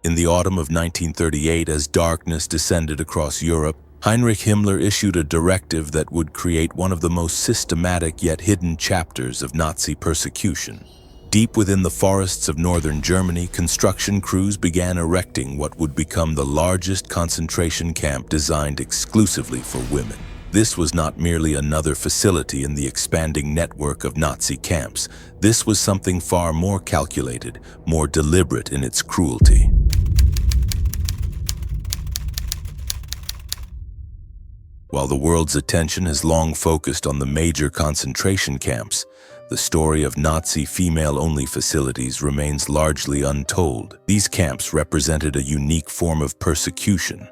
In the autumn of 1938, as darkness descended across Europe, Heinrich Himmler issued a directive that would create one of the most systematic yet hidden chapters of Nazi persecution. Deep within the forests of northern Germany, construction crews began erecting what would become the largest concentration camp designed exclusively for women. This was not merely another facility in the expanding network of Nazi camps. This was something far more calculated, more deliberate in its cruelty. While the world's attention has long focused on the major concentration camps, the story of Nazi female-only facilities remains largely untold. These camps represented a unique form of persecution,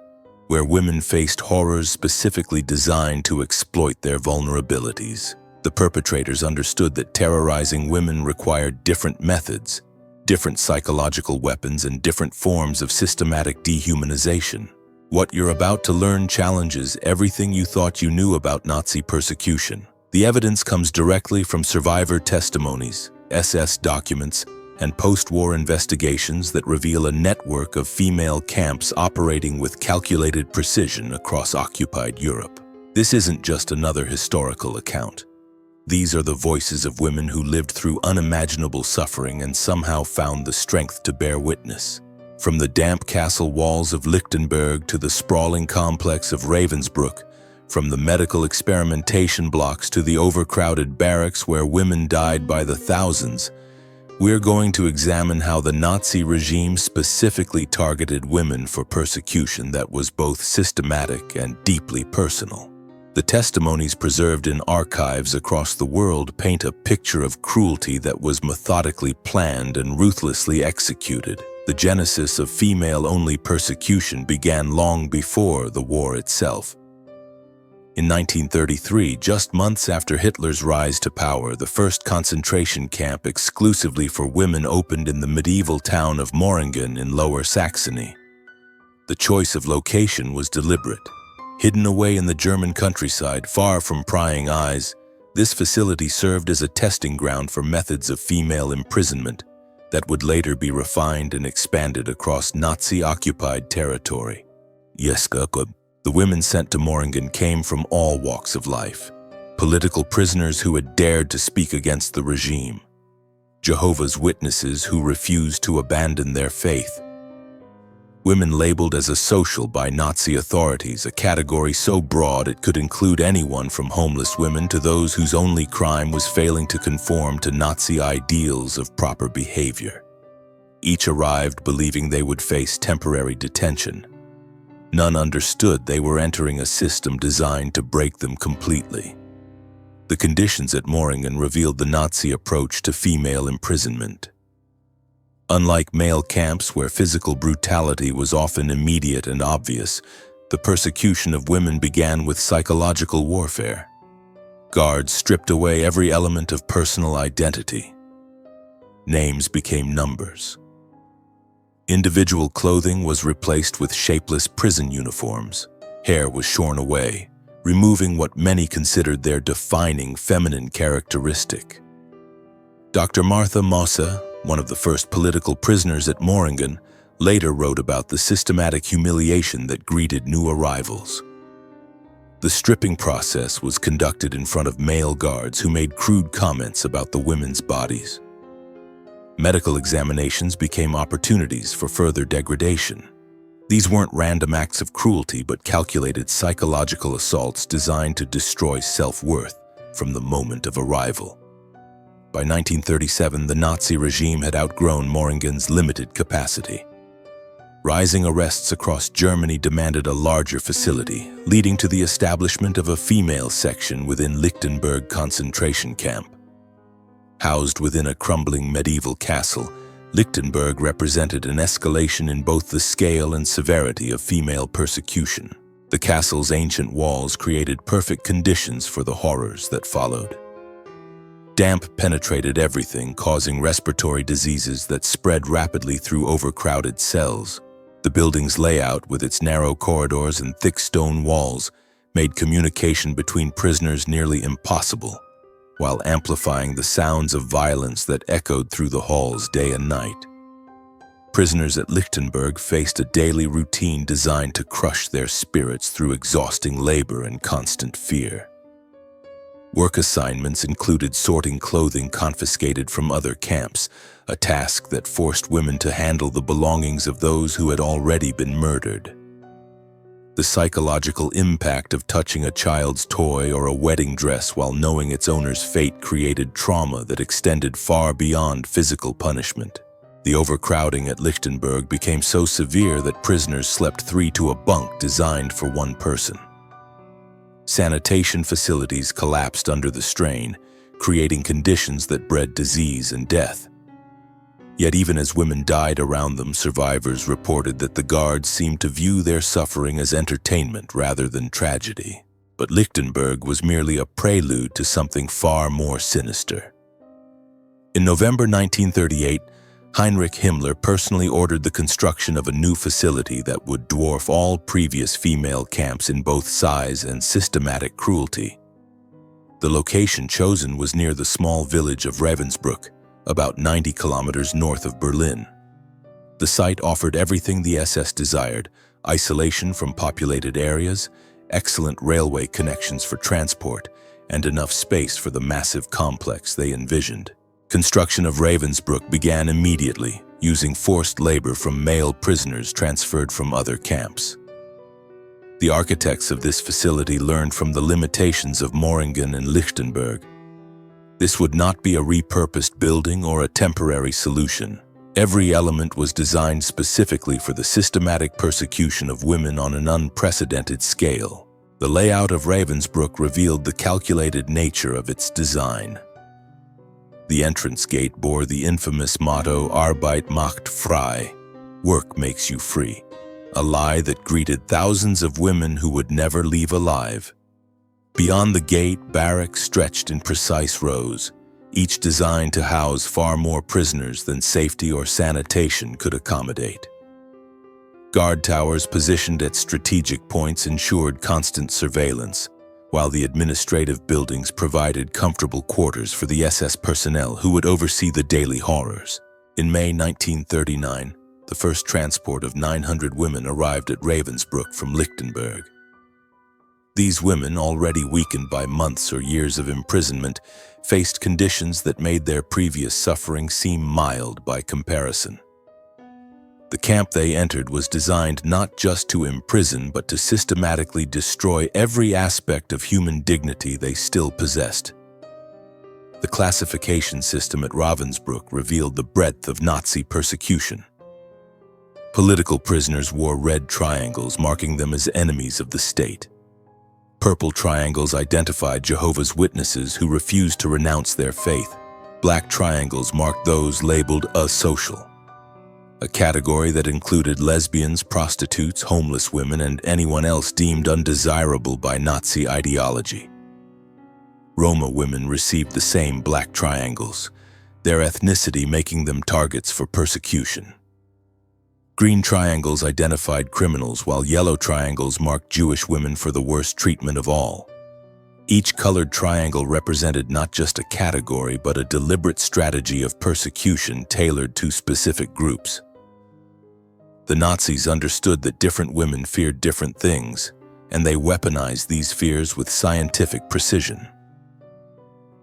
where women faced horrors specifically designed to exploit their vulnerabilities. The perpetrators understood that terrorizing women required different methods, different psychological weapons, and different forms of systematic dehumanization. What you're about to learn challenges everything you thought you knew about Nazi persecution. The evidence comes directly from survivor testimonies, SS documents, and post-war investigations that reveal a network of female camps operating with calculated precision across occupied Europe. This isn't just another historical account. These are the voices of women who lived through unimaginable suffering and somehow found the strength to bear witness. From the damp castle walls of Lichtenberg to the sprawling complex of Ravensbrück, from the medical experimentation blocks to the overcrowded barracks where women died by the thousands, we're going to examine how the Nazi regime specifically targeted women for persecution that was both systematic and deeply personal. The testimonies preserved in archives across the world paint a picture of cruelty that was methodically planned and ruthlessly executed. The genesis of female-only persecution began long before the war itself. In 1933, just months after Hitler's rise to power, the first concentration camp exclusively for women opened in the medieval town of Moringen in Lower Saxony. The choice of location was deliberate. Hidden away in the German countryside, far from prying eyes, this facility served as a testing ground for methods of female imprisonment that would later be refined and expanded across Nazi-occupied territory. The women sent to Moringen came from all walks of life. Political prisoners who had dared to speak against the regime. Jehovah's Witnesses who refused to abandon their faith. Women labeled as asocial by Nazi authorities, a category so broad it could include anyone from homeless women to those whose only crime was failing to conform to Nazi ideals of proper behavior. Each arrived believing they would face temporary detention. None understood they were entering a system designed to break them completely. The conditions at Moringen revealed the Nazi approach to female imprisonment. Unlike male camps where physical brutality was often immediate and obvious, the persecution of women began with psychological warfare. Guards stripped away every element of personal identity. Names became numbers. Individual clothing was replaced with shapeless prison uniforms. Hair was shorn away, removing what many considered their defining feminine characteristic. Dr. Martha Mosse, one of the first political prisoners at Moringen, later wrote about the systematic humiliation that greeted new arrivals. The stripping process was conducted in front of male guards who made crude comments about the women's bodies. Medical examinations became opportunities for further degradation. These weren't random acts of cruelty, but calculated psychological assaults designed to destroy self-worth from the moment of arrival. By 1937, the Nazi regime had outgrown Moringen's limited capacity. Rising arrests across Germany demanded a larger facility, leading to the establishment of a female section within Lichtenberg concentration camp. Housed within a crumbling medieval castle, Lichtenberg represented an escalation in both the scale and severity of female persecution. The castle's ancient walls created perfect conditions for the horrors that followed. Damp penetrated everything, causing respiratory diseases that spread rapidly through overcrowded cells. The building's layout, with its narrow corridors and thick stone walls, made communication between prisoners nearly impossible, while amplifying the sounds of violence that echoed through the halls day and night. Prisoners at Lichtenberg faced a daily routine designed to crush their spirits through exhausting labor and constant fear. Work assignments included sorting clothing confiscated from other camps, a task that forced women to handle the belongings of those who had already been murdered. The psychological impact of touching a child's toy or a wedding dress while knowing its owner's fate created trauma that extended far beyond physical punishment. The overcrowding at Lichtenberg became so severe that prisoners slept 3 to a bunk designed for one person. Sanitation facilities collapsed under the strain, creating conditions that bred disease and death. Yet even as women died around them, survivors reported that the guards seemed to view their suffering as entertainment rather than tragedy. But Lichtenberg was merely a prelude to something far more sinister. In November 1938, Heinrich Himmler personally ordered the construction of a new facility that would dwarf all previous female camps in both size and systematic cruelty. The location chosen was near the small village of Ravensbrück, about 90 kilometers north of Berlin. The site offered everything the SS desired: isolation from populated areas, excellent railway connections for transport, and enough space for the massive complex they envisioned. Construction of Ravensbrück began immediately, using forced labor from male prisoners transferred from other camps. The architects of this facility learned from the limitations of Moringen and Lichtenberg. This would not be a repurposed building or a temporary solution. Every element was designed specifically for the systematic persecution of women on an unprecedented scale. The layout of Ravensbrück revealed the calculated nature of its design. The entrance gate bore the infamous motto "Arbeit macht frei," work makes you free, a lie that greeted thousands of women who would never leave alive. Beyond the gate, barracks stretched in precise rows, each designed to house far more prisoners than safety or sanitation could accommodate. Guard towers positioned at strategic points ensured constant surveillance, while the administrative buildings provided comfortable quarters for the SS personnel who would oversee the daily horrors. In May 1939, the first transport of 900 women arrived at Ravensbrück from Lichtenberg. These women, already weakened by months or years of imprisonment, faced conditions that made their previous suffering seem mild by comparison. The camp they entered was designed not just to imprison, but to systematically destroy every aspect of human dignity they still possessed. The classification system at Ravensbrück revealed the breadth of Nazi persecution. Political prisoners wore red triangles, marking them as enemies of the state. Purple triangles identified Jehovah's Witnesses who refused to renounce their faith. Black triangles marked those labeled asocial, a category that included lesbians, prostitutes, homeless women, and anyone else deemed undesirable by Nazi ideology. Roma women received the same black triangles, their ethnicity making them targets for persecution. Green triangles identified criminals, while yellow triangles marked Jewish women for the worst treatment of all. Each colored triangle represented not just a category, but a deliberate strategy of persecution tailored to specific groups. The Nazis understood that different women feared different things, and they weaponized these fears with scientific precision.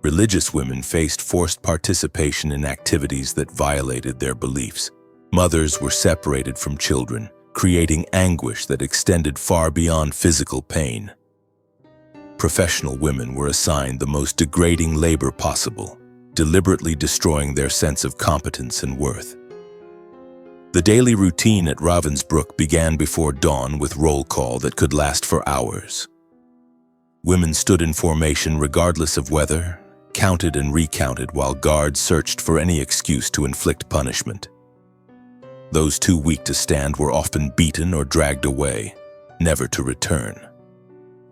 Religious women faced forced participation in activities that violated their beliefs. Mothers were separated from children, creating anguish that extended far beyond physical pain. Professional women were assigned the most degrading labor possible, deliberately destroying their sense of competence and worth. The daily routine at Ravensbrück began before dawn with roll call that could last for hours. Women stood in formation regardless of weather, counted and recounted while guards searched for any excuse to inflict punishment. Those too weak to stand were often beaten or dragged away, never to return.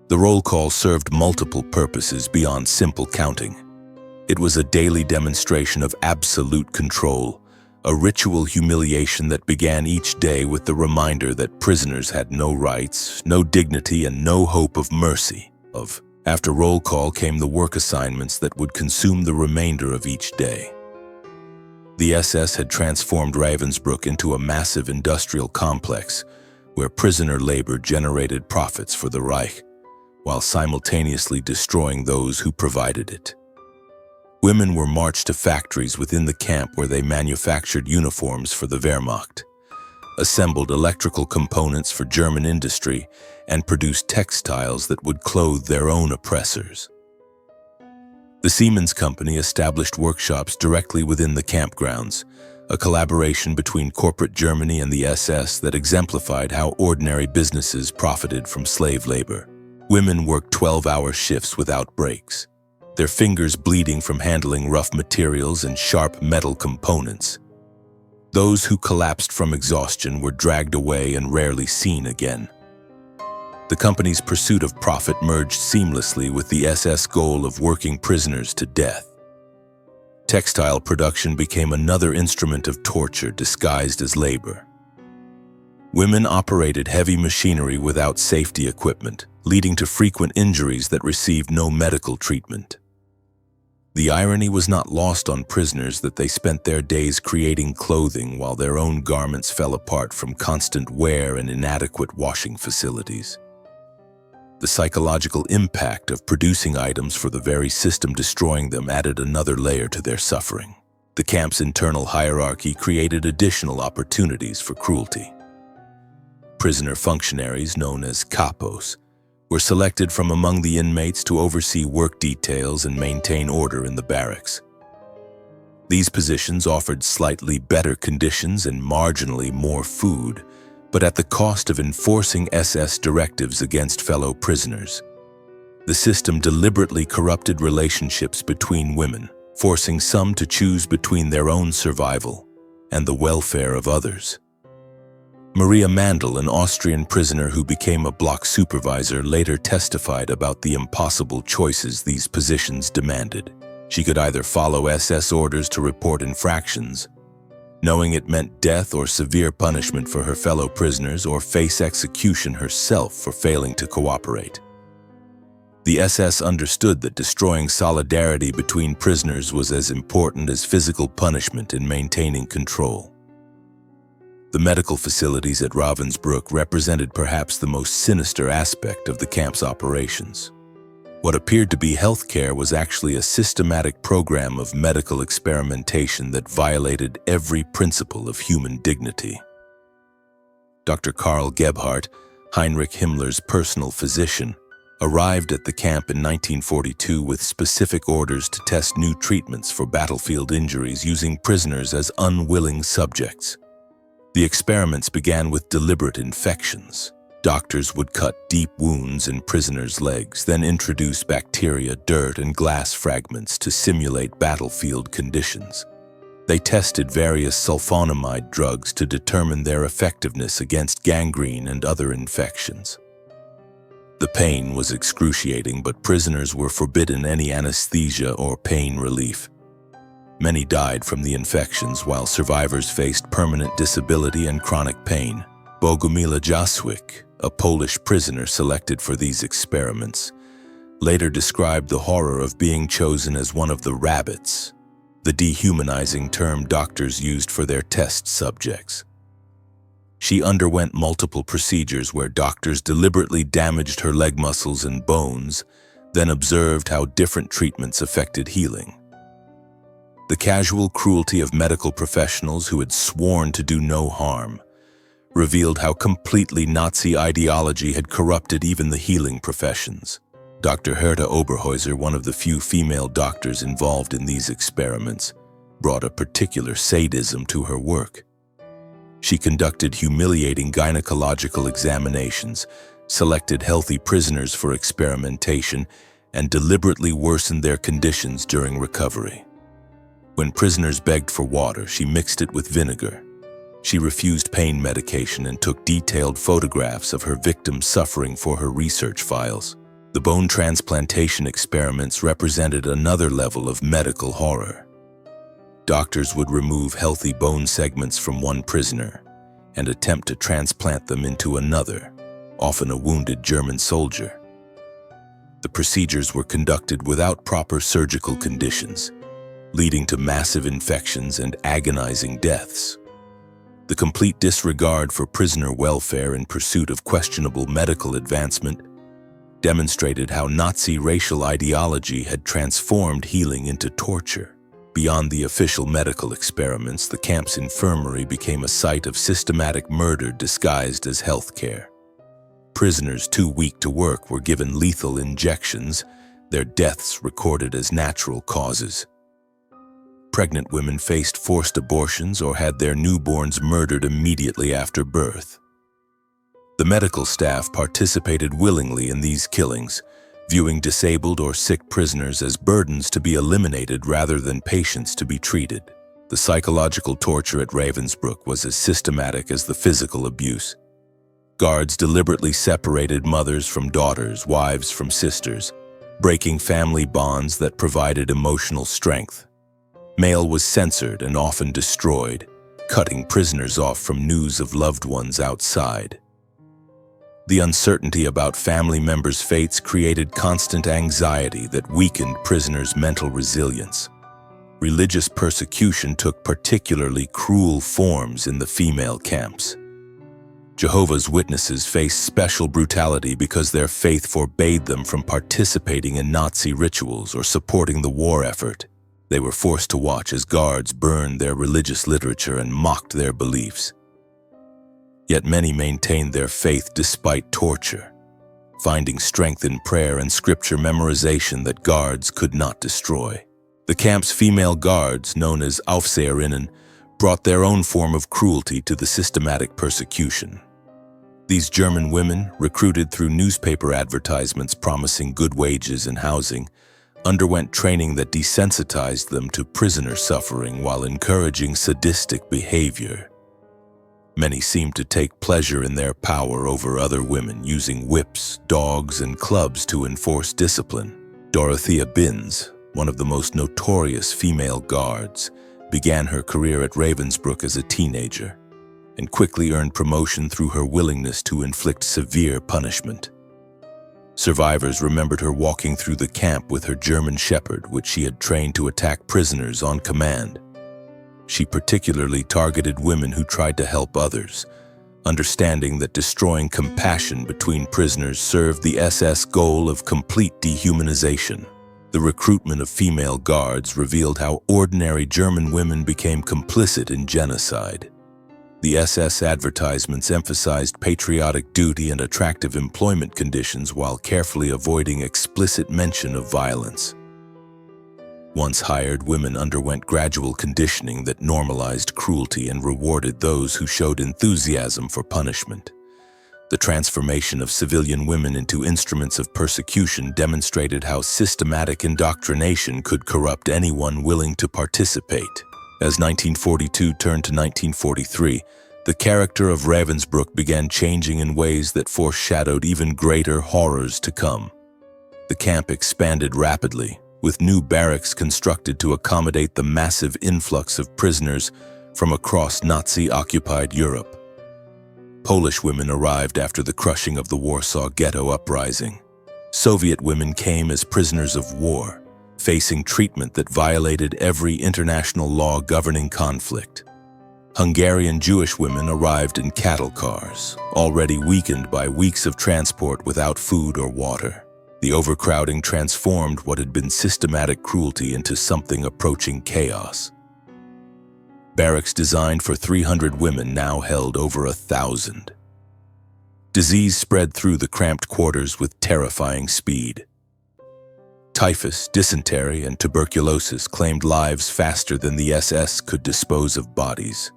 The roll call served multiple purposes beyond simple counting. It was a daily demonstration of absolute control, a ritual humiliation that began each day with the reminder that prisoners had no rights, no dignity, and no hope of mercy. After roll call came the work assignments that would consume the remainder of each day. The SS had transformed Ravensbrück into a massive industrial complex where prisoner labor generated profits for the Reich, while simultaneously destroying those who provided it. Women were marched to factories within the camp where they manufactured uniforms for the Wehrmacht, assembled electrical components for German industry, and produced textiles that would clothe their own oppressors. The Siemens Company established workshops directly within the campgrounds, a collaboration between corporate Germany and the SS that exemplified how ordinary businesses profited from slave labor. Women worked 12-hour shifts without breaks, their fingers bleeding from handling rough materials and sharp metal components. Those who collapsed from exhaustion were dragged away and rarely seen again. The company's pursuit of profit merged seamlessly with the SS goal of working prisoners to death. Textile production became another instrument of torture disguised as labor. Women operated heavy machinery without safety equipment, leading to frequent injuries that received no medical treatment. The irony was not lost on prisoners that they spent their days creating clothing while their own garments fell apart from constant wear and inadequate washing facilities. The psychological impact of producing items for the very system destroying them added another layer to their suffering. The camp's internal hierarchy created additional opportunities for cruelty. Prisoner functionaries, known as kapos, were selected from among the inmates to oversee work details and maintain order in the barracks. These positions offered slightly better conditions and marginally more food, but at the cost of enforcing SS directives against fellow prisoners. The system deliberately corrupted relationships between women, forcing some to choose between their own survival and the welfare of others. Maria Mandl, an Austrian prisoner who became a block supervisor, later testified about the impossible choices these positions demanded. She could either follow SS orders to report infractions, knowing it meant death or severe punishment for her fellow prisoners, or face execution herself for failing to cooperate. The SS understood that destroying solidarity between prisoners was as important as physical punishment in maintaining control. The medical facilities at Ravensbrück represented perhaps the most sinister aspect of the camp's operations. What appeared to be healthcare was actually a systematic program of medical experimentation that violated every principle of human dignity. Dr. Karl Gebhardt, Heinrich Himmler's personal physician, arrived at the camp in 1942 with specific orders to test new treatments for battlefield injuries using prisoners as unwilling subjects. The experiments began with deliberate infections. Doctors would cut deep wounds in prisoners' legs, then introduce bacteria, dirt, and glass fragments to simulate battlefield conditions. They tested various sulfonamide drugs to determine their effectiveness against gangrene and other infections. The pain was excruciating, but prisoners were forbidden any anesthesia or pain relief. Many died from the infections, while survivors faced permanent disability and chronic pain. Bogomila Jaswick, a Polish prisoner selected for these experiments, later described the horror of being chosen as one of the rabbits, the dehumanizing term doctors used for their test subjects. She underwent multiple procedures where doctors deliberately damaged her leg muscles and bones, then observed how different treatments affected healing. The casual cruelty of medical professionals who had sworn to do no harm revealed how completely Nazi ideology had corrupted even the healing professions. Dr. Herta Oberhäuser, one of the few female doctors involved in these experiments, brought a particular sadism to her work. She conducted humiliating gynecological examinations, selected healthy prisoners for experimentation, and deliberately worsened their conditions during recovery. When prisoners begged for water, she mixed it with vinegar. She refused pain medication and took detailed photographs of her victims suffering for her research files. The bone transplantation experiments represented another level of medical horror. Doctors would remove healthy bone segments from one prisoner and attempt to transplant them into another, often a wounded German soldier. The procedures were conducted without proper surgical conditions, leading to massive infections and agonizing deaths. The complete disregard for prisoner welfare in pursuit of questionable medical advancement demonstrated how Nazi racial ideology had transformed healing into torture. Beyond the official medical experiments, the camp's infirmary became a site of systematic murder disguised as healthcare. Prisoners too weak to work were given lethal injections, their deaths recorded as natural causes. Pregnant women faced forced abortions or had their newborns murdered immediately after birth. The medical staff participated willingly in these killings, viewing disabled or sick prisoners as burdens to be eliminated rather than patients to be treated. The psychological torture at Ravensbrück was as systematic as the physical abuse. Guards deliberately separated mothers from daughters, wives from sisters, breaking family bonds that provided emotional strength. Mail was censored and often destroyed, cutting prisoners off from news of loved ones outside. The uncertainty about family members' fates created constant anxiety that weakened prisoners' mental resilience. Religious persecution took particularly cruel forms in the female camps. Jehovah's Witnesses faced special brutality because their faith forbade them from participating in Nazi rituals or supporting the war effort. They were forced to watch as guards burned their religious literature and mocked their beliefs. Yet many maintained their faith despite torture, finding strength in prayer and scripture memorization that guards could not destroy. The camp's female guards, known as Aufseherinnen, brought their own form of cruelty to the systematic persecution. These German women, recruited through newspaper advertisements promising good wages and housing, underwent training that desensitized them to prisoner suffering while encouraging sadistic behavior. Many seemed to take pleasure in their power over other women, using whips, dogs, and clubs to enforce discipline. Dorothea Binz, one of the most notorious female guards, began her career at Ravensbrück as a teenager and quickly earned promotion through her willingness to inflict severe punishment. Survivors remembered her walking through the camp with her German Shepherd, which she had trained to attack prisoners on command. She particularly targeted women who tried to help others, understanding that destroying compassion between prisoners served the SS goal of complete dehumanization. The recruitment of female guards revealed how ordinary German women became complicit in genocide. The SS advertisements emphasized patriotic duty and attractive employment conditions while carefully avoiding explicit mention of violence. Once hired, women underwent gradual conditioning that normalized cruelty and rewarded those who showed enthusiasm for punishment. The transformation of civilian women into instruments of persecution demonstrated how systematic indoctrination could corrupt anyone willing to participate. As 1942 turned to 1943, the character of Ravensbrück began changing in ways that foreshadowed even greater horrors to come. The camp expanded rapidly, with new barracks constructed to accommodate the massive influx of prisoners from across Nazi-occupied Europe. Polish women arrived after the crushing of the Warsaw Ghetto uprising. Soviet women came as prisoners of war, facing treatment that violated every international law governing conflict. Hungarian Jewish women arrived in cattle cars, already weakened by weeks of transport without food or water. The overcrowding transformed what had been systematic cruelty into something approaching chaos. Barracks designed for 300 women now held over 1,000. Disease spread through the cramped quarters with terrifying speed. Typhus, dysentery, and tuberculosis claimed lives faster than the SS could dispose of bodies.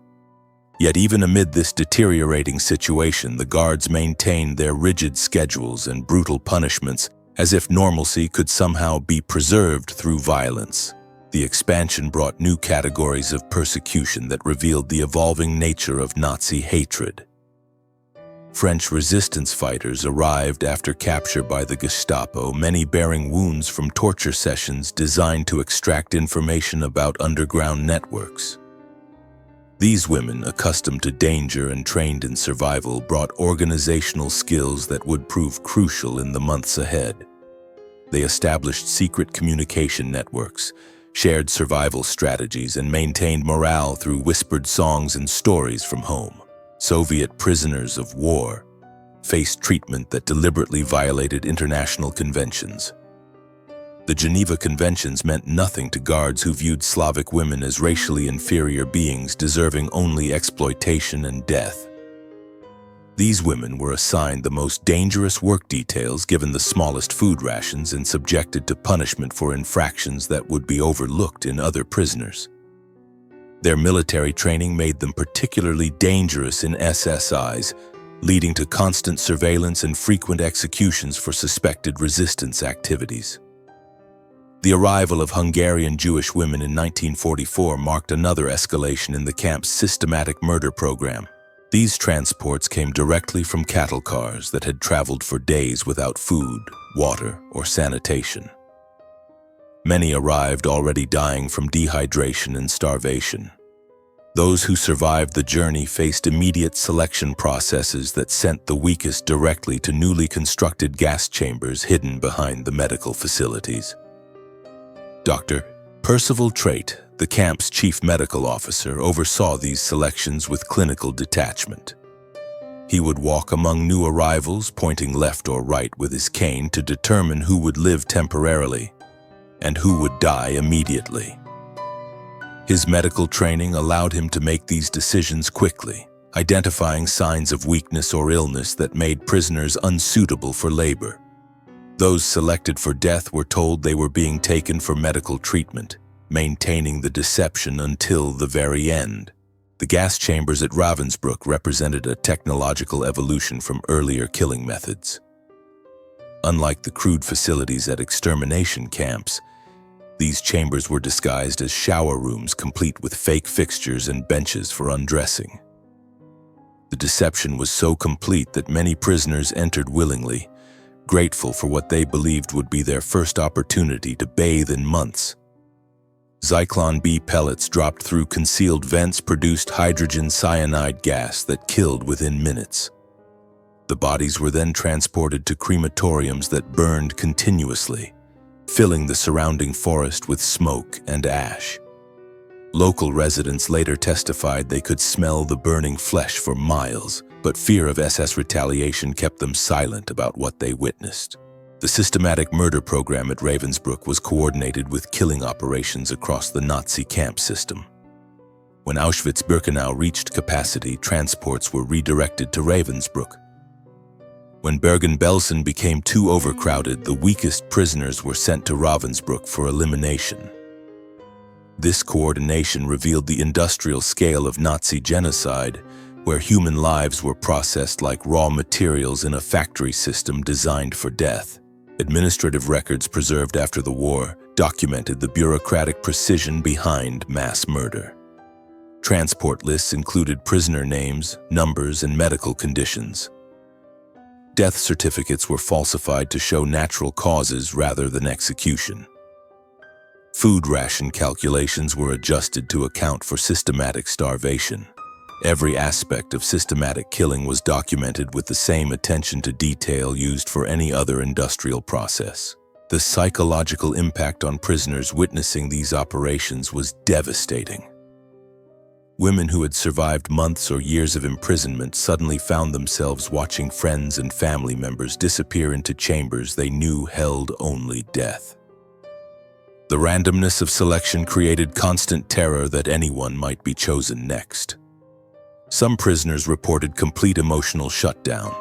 Yet even amid this deteriorating situation, the guards maintained their rigid schedules and brutal punishments as if normalcy could somehow be preserved through violence. The expansion brought new categories of persecution that revealed the evolving nature of Nazi hatred. French resistance fighters arrived after capture by the Gestapo, many bearing wounds from torture sessions designed to extract information about underground networks. These women, accustomed to danger and trained in survival, brought organizational skills that would prove crucial in the months ahead. They established secret communication networks, shared survival strategies, and maintained morale through whispered songs and stories from home. Soviet prisoners of war faced treatment that deliberately violated international conventions. The Geneva Conventions meant nothing to guards who viewed Slavic women as racially inferior beings deserving only exploitation and death. These women were assigned the most dangerous work details, given the smallest food rations, and subjected to punishment for infractions that would be overlooked in other prisoners. Their military training made them particularly dangerous in SS eyes, leading to constant surveillance and frequent executions for suspected resistance activities. The arrival of Hungarian Jewish women in 1944 marked another escalation in the camp's systematic murder program. These transports came directly from cattle cars that had traveled for days without food, water, or sanitation. Many arrived already dying from dehydration and starvation. Those who survived the journey faced immediate selection processes that sent the weakest directly to newly constructed gas chambers hidden behind the medical facilities. Dr. Percival Trait, the camp's chief medical officer, oversaw these selections with clinical detachment. He would walk among new arrivals, pointing left or right with his cane to determine who would live temporarily and who would die immediately. His medical training allowed him to make these decisions quickly, identifying signs of weakness or illness that made prisoners unsuitable for labor. Those selected for death were told they were being taken for medical treatment, maintaining the deception until the very end. The gas chambers at Ravensbrück represented a technological evolution from earlier killing methods. Unlike the crude facilities at extermination camps, these chambers were disguised as shower rooms complete with fake fixtures and benches for undressing. The deception was so complete that many prisoners entered willingly, grateful for what they believed would be their first opportunity to bathe in months. Zyklon B pellets dropped through concealed vents produced hydrogen cyanide gas that killed within minutes. The bodies were then transported to crematoriums that burned continuously, filling the surrounding forest with smoke and ash. Local residents later testified they could smell the burning flesh for miles, but fear of SS retaliation kept them silent about what they witnessed. The systematic murder program at Ravensbrück was coordinated with killing operations across the Nazi camp system. When Auschwitz-Birkenau reached capacity, transports were redirected to Ravensbrück. When Bergen-Belsen became too overcrowded, the weakest prisoners were sent to Ravensbrück for elimination. This coordination revealed the industrial scale of Nazi genocide, where human lives were processed like raw materials in a factory system designed for death. Administrative records preserved after the war documented the bureaucratic precision behind mass murder. Transport lists included prisoner names, numbers, and medical conditions. Death certificates were falsified to show natural causes rather than execution. Food ration calculations were adjusted to account for systematic starvation. Every aspect of systematic killing was documented with the same attention to detail used for any other industrial process. The psychological impact on prisoners witnessing these operations was devastating. Women who had survived months or years of imprisonment suddenly found themselves watching friends and family members disappear into chambers they knew held only death. The randomness of selection created constant terror that anyone might be chosen next. Some prisoners reported complete emotional shutdown,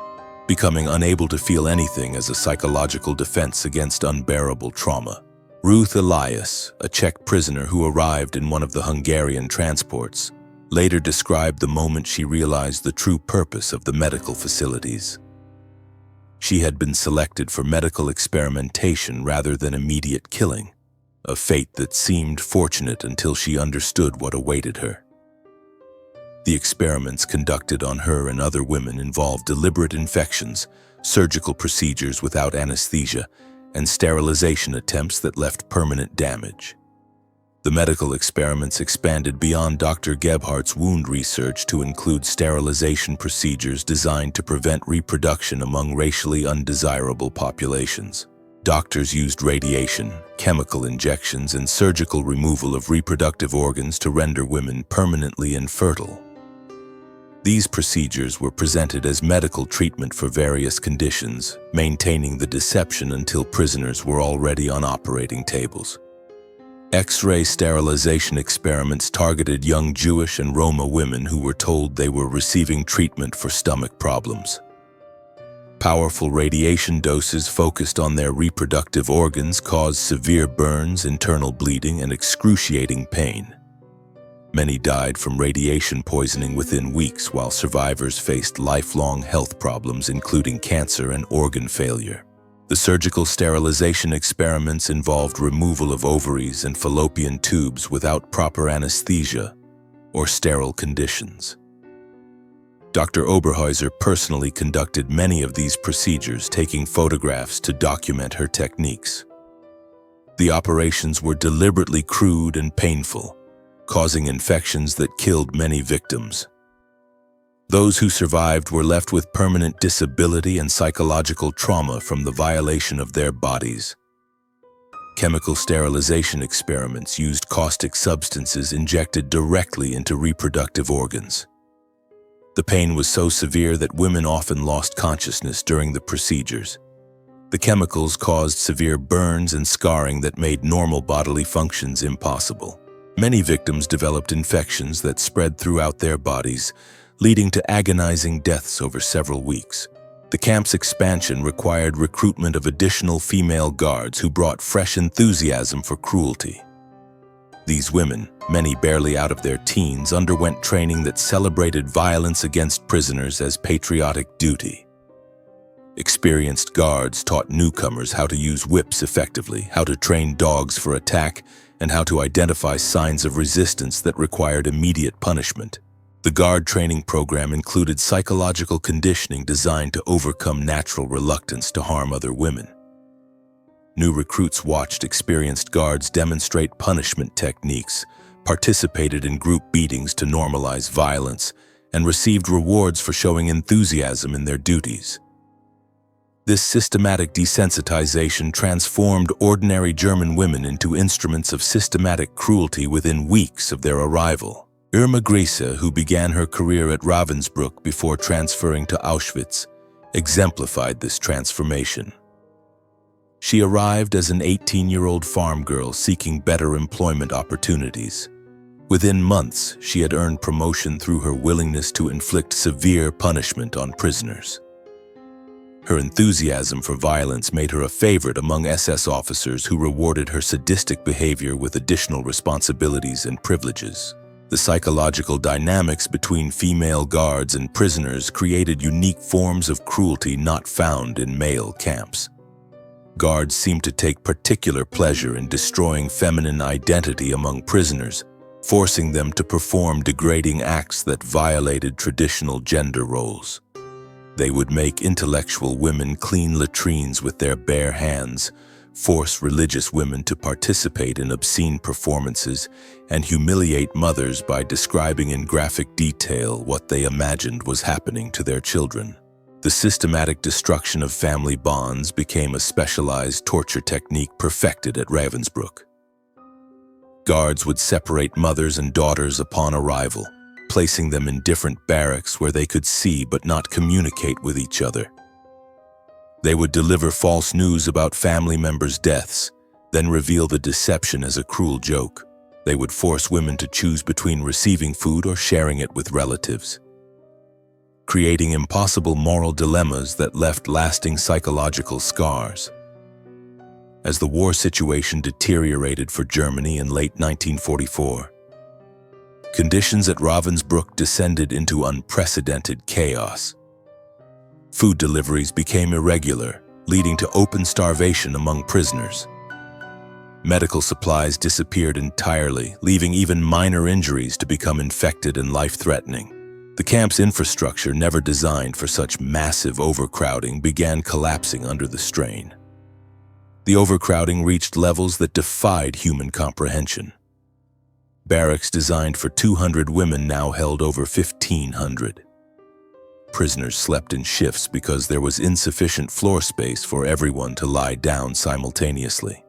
becoming unable to feel anything as a psychological defense against unbearable trauma. Ruth Elias, a Czech prisoner who arrived in one of the Hungarian transports, later described the moment she realized the true purpose of the medical facilities. She had been selected for medical experimentation rather than immediate killing, a fate that seemed fortunate until she understood what awaited her. The experiments conducted on her and other women involved deliberate infections, surgical procedures without anesthesia, and sterilization attempts that left permanent damage. The medical experiments expanded beyond Dr. Gebhardt's wound research to include sterilization procedures designed to prevent reproduction among racially undesirable populations. Doctors used radiation, chemical injections, and surgical removal of reproductive organs to render women permanently infertile. These procedures were presented as medical treatment for various conditions, maintaining the deception until prisoners were already on operating tables. X-ray sterilization experiments targeted young Jewish and Roma women who were told they were receiving treatment for stomach problems. Powerful radiation doses focused on their reproductive organs caused severe burns, internal bleeding, and excruciating pain. Many died from radiation poisoning within weeks, while survivors faced lifelong health problems, including cancer and organ failure. The surgical sterilization experiments involved removal of ovaries and fallopian tubes without proper anesthesia or sterile conditions. Dr. Oberhäuser personally conducted many of these procedures, taking photographs to document her techniques. The operations were deliberately crude and painful, causing infections that killed many victims. Those who survived were left with permanent disability and psychological trauma from the violation of their bodies. Chemical sterilization experiments used caustic substances injected directly into reproductive organs. The pain was so severe that women often lost consciousness during the procedures. The chemicals caused severe burns and scarring that made normal bodily functions impossible. Many victims developed infections that spread throughout their bodies, leading to agonizing deaths over several weeks. The camp's expansion required recruitment of additional female guards who brought fresh enthusiasm for cruelty. These women, many barely out of their teens, underwent training that celebrated violence against prisoners as patriotic duty. Experienced guards taught newcomers how to use whips effectively, how to train dogs for attack, and how to identify signs of resistance that required immediate punishment. The guard training program included psychological conditioning designed to overcome natural reluctance to harm other women. New recruits watched experienced guards demonstrate punishment techniques, participated in group beatings to normalize violence, and received rewards for showing enthusiasm in their duties. This systematic desensitization transformed ordinary German women into instruments of systematic cruelty within weeks of their arrival. Irma Grese, who began her career at Ravensbrück before transferring to Auschwitz, exemplified this transformation. She arrived as an 18-year-old farm girl seeking better employment opportunities. Within months, she had earned promotion through her willingness to inflict severe punishment on prisoners. Her enthusiasm for violence made her a favorite among SS officers who rewarded her sadistic behavior with additional responsibilities and privileges. The psychological dynamics between female guards and prisoners created unique forms of cruelty not found in male camps. Guards seemed to take particular pleasure in destroying feminine identity among prisoners, forcing them to perform degrading acts that violated traditional gender roles. They would make intellectual women clean latrines with their bare hands, force religious women to participate in obscene performances, and humiliate mothers by describing in graphic detail what they imagined was happening to their children. The systematic destruction of family bonds became a specialized torture technique perfected at Ravensbrück. Guards would separate mothers and daughters upon arrival, placing them in different barracks where they could see but not communicate with each other. They would deliver false news about family members' deaths, then reveal the deception as a cruel joke. They would force women to choose between receiving food or sharing it with relatives, creating impossible moral dilemmas that left lasting psychological scars. As the war situation deteriorated for Germany in late 1944, conditions at Ravensbrück descended into unprecedented chaos. Food deliveries became irregular, leading to open starvation among prisoners. Medical supplies disappeared entirely, leaving even minor injuries to become infected and life-threatening. The camp's infrastructure, never designed for such massive overcrowding, began collapsing under the strain. The overcrowding reached levels that defied human comprehension. Barracks designed for 200 women now held over 1,500. Prisoners slept in shifts because there was insufficient floor space for everyone to lie down simultaneously.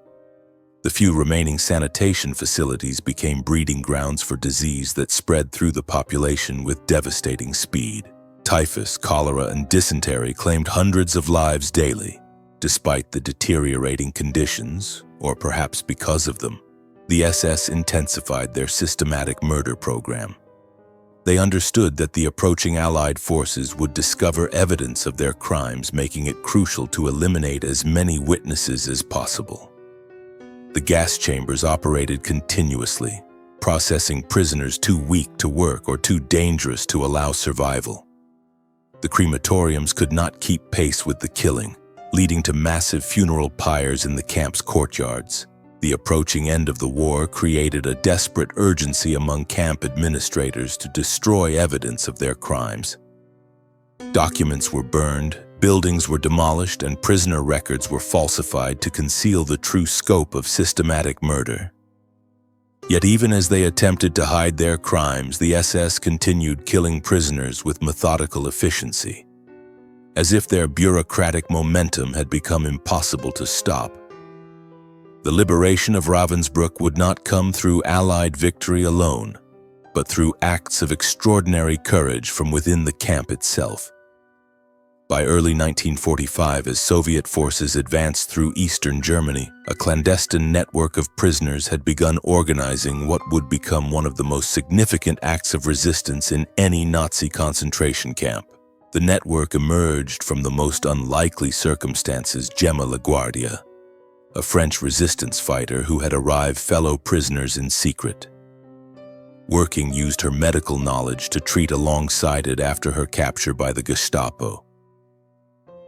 The few remaining sanitation facilities became breeding grounds for disease that spread through the population with devastating speed. Typhus, cholera, and dysentery claimed hundreds of lives daily. Despite the deteriorating conditions, or perhaps because of them, the SS intensified their systematic murder program. They understood that the approaching Allied forces would discover evidence of their crimes, making it crucial to eliminate as many witnesses as possible. The gas chambers operated continuously, processing prisoners too weak to work or too dangerous to allow survival. The crematoriums could not keep pace with the killing, leading to massive funeral pyres in the camp's courtyards. The approaching end of the war created a desperate urgency among camp administrators to destroy evidence of their crimes. Documents were burned, buildings were demolished, and prisoner records were falsified to conceal the true scope of systematic murder. Yet even as they attempted to hide their crimes, the SS continued killing prisoners with methodical efficiency, as if their bureaucratic momentum had become impossible to stop. The liberation of Ravensbrück would not come through Allied victory alone, but through acts of extraordinary courage from within the camp itself. By early 1945, as Soviet forces advanced through eastern Germany, a clandestine network of prisoners had begun organizing what would become one of the most significant acts of resistance in any Nazi concentration camp. The network emerged from the most unlikely circumstances. Gemma LaGuardia, a French resistance fighter who had arrived fellow prisoners in secret. Working used her medical knowledge to treat alongside it after her capture by the Gestapo.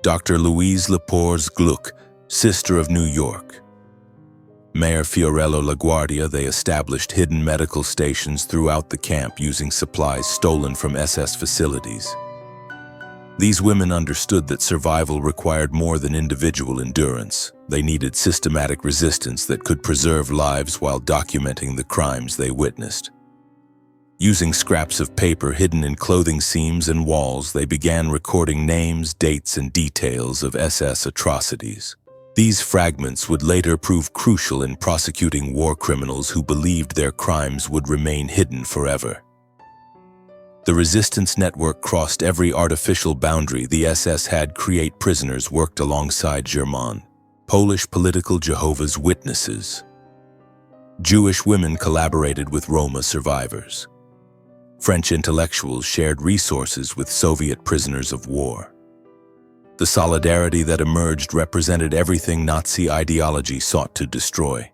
Dr. Louise Lepores Gluck, sister of New York. Mayor Fiorello LaGuardia, they established hidden medical stations throughout the camp using supplies stolen from SS facilities. These women understood that survival required more than individual endurance. They needed systematic resistance that could preserve lives while documenting the crimes they witnessed. Using scraps of paper hidden in clothing seams and walls, they began recording names, dates, and details of SS atrocities. These fragments would later prove crucial in prosecuting war criminals who believed their crimes would remain hidden forever. The resistance network crossed every artificial boundary the SS had create. Prisoners worked alongside German, Polish political Jehovah's Witnesses. Jewish women collaborated with Roma survivors. French intellectuals shared resources with Soviet prisoners of war. The solidarity that emerged represented everything Nazi ideology sought to destroy.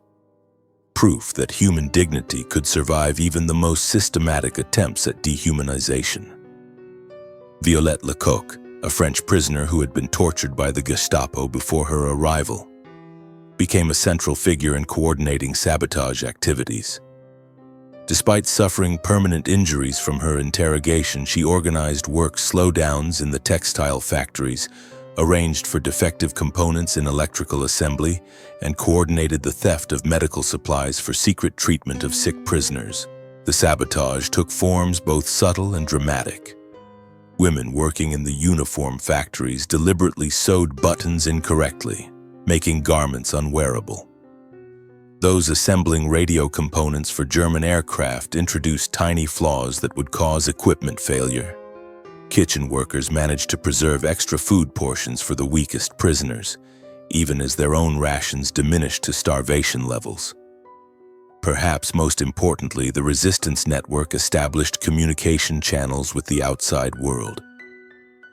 Proof that human dignity could survive even the most systematic attempts at dehumanization. Violette Lecoq, a French prisoner who had been tortured by the Gestapo before her arrival, became a central figure in coordinating sabotage activities. Despite suffering permanent injuries from her interrogation, she organized work slowdowns in the textile factories, arranged for defective components in electrical assembly, and coordinated the theft of medical supplies for secret treatment of sick prisoners. The sabotage took forms both subtle and dramatic. Women working in the uniform factories deliberately sewed buttons incorrectly, making garments unwearable. Those assembling radio components for German aircraft introduced tiny flaws that would cause equipment failure. Kitchen workers managed to preserve extra food portions for the weakest prisoners, even as their own rations diminished to starvation levels. Perhaps most importantly, the resistance network established communication channels with the outside world.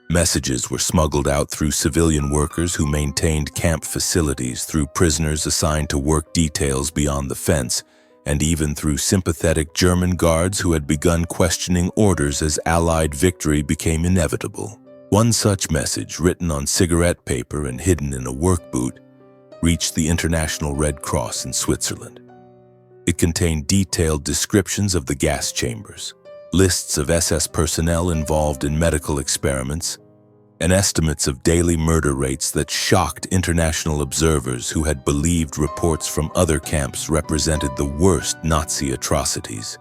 Messages were smuggled out through civilian workers who maintained camp facilities, through prisoners assigned to work details beyond the fence, and even through sympathetic German guards who had begun questioning orders as Allied victory became inevitable. One such message, written on cigarette paper and hidden in a work boot, reached the International Red Cross in Switzerland. It contained detailed descriptions of the gas chambers, lists of SS personnel involved in medical experiments, and estimates of daily murder rates that shocked international observers who had believed reports from other camps represented the worst Nazi atrocities.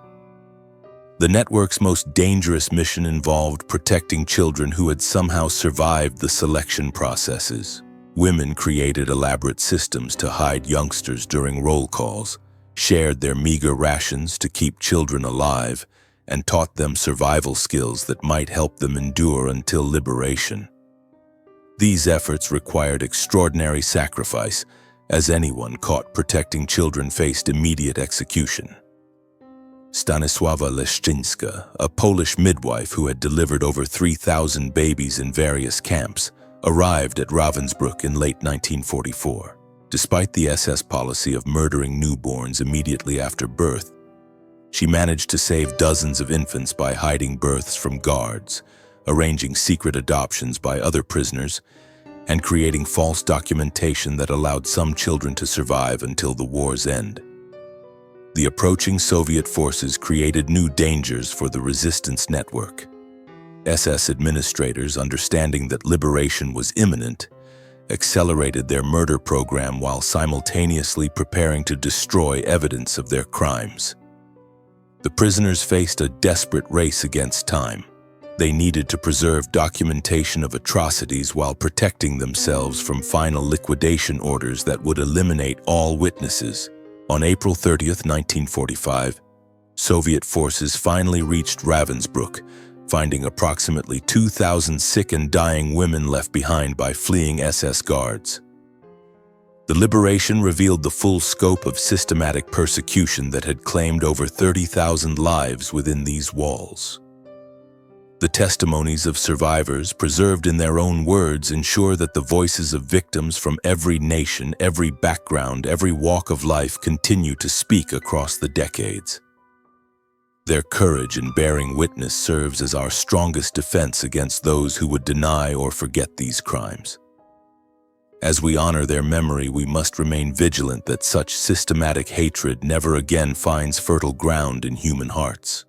The network's most dangerous mission involved protecting children who had somehow survived the selection processes. Women created elaborate systems to hide youngsters during roll calls, shared their meager rations to keep children alive, and taught them survival skills that might help them endure until liberation. These efforts required extraordinary sacrifice, as anyone caught protecting children faced immediate execution. Stanisława Leszczyńska, a Polish midwife who had delivered over 3,000 babies in various camps, arrived at Ravensbrück in late 1944. Despite the SS policy of murdering newborns immediately after birth, she managed to save dozens of infants by hiding births from guards, arranging secret adoptions by other prisoners, and creating false documentation that allowed some children to survive until the war's end. The approaching Soviet forces created new dangers for the resistance network. SS administrators, understanding that liberation was imminent, accelerated their murder program while simultaneously preparing to destroy evidence of their crimes. The prisoners faced a desperate race against time. They needed to preserve documentation of atrocities while protecting themselves from final liquidation orders that would eliminate all witnesses. On April 30, 1945, Soviet forces finally reached Ravensbrück, finding approximately 2,000 sick and dying women left behind by fleeing SS guards. The liberation revealed the full scope of systematic persecution that had claimed over 30,000 lives within these walls. The testimonies of survivors, preserved in their own words, ensure that the voices of victims from every nation, every background, every walk of life continue to speak across the decades. Their courage in bearing witness serves as our strongest defense against those who would deny or forget these crimes. As we honor their memory, we must remain vigilant that such systematic hatred never again finds fertile ground in human hearts.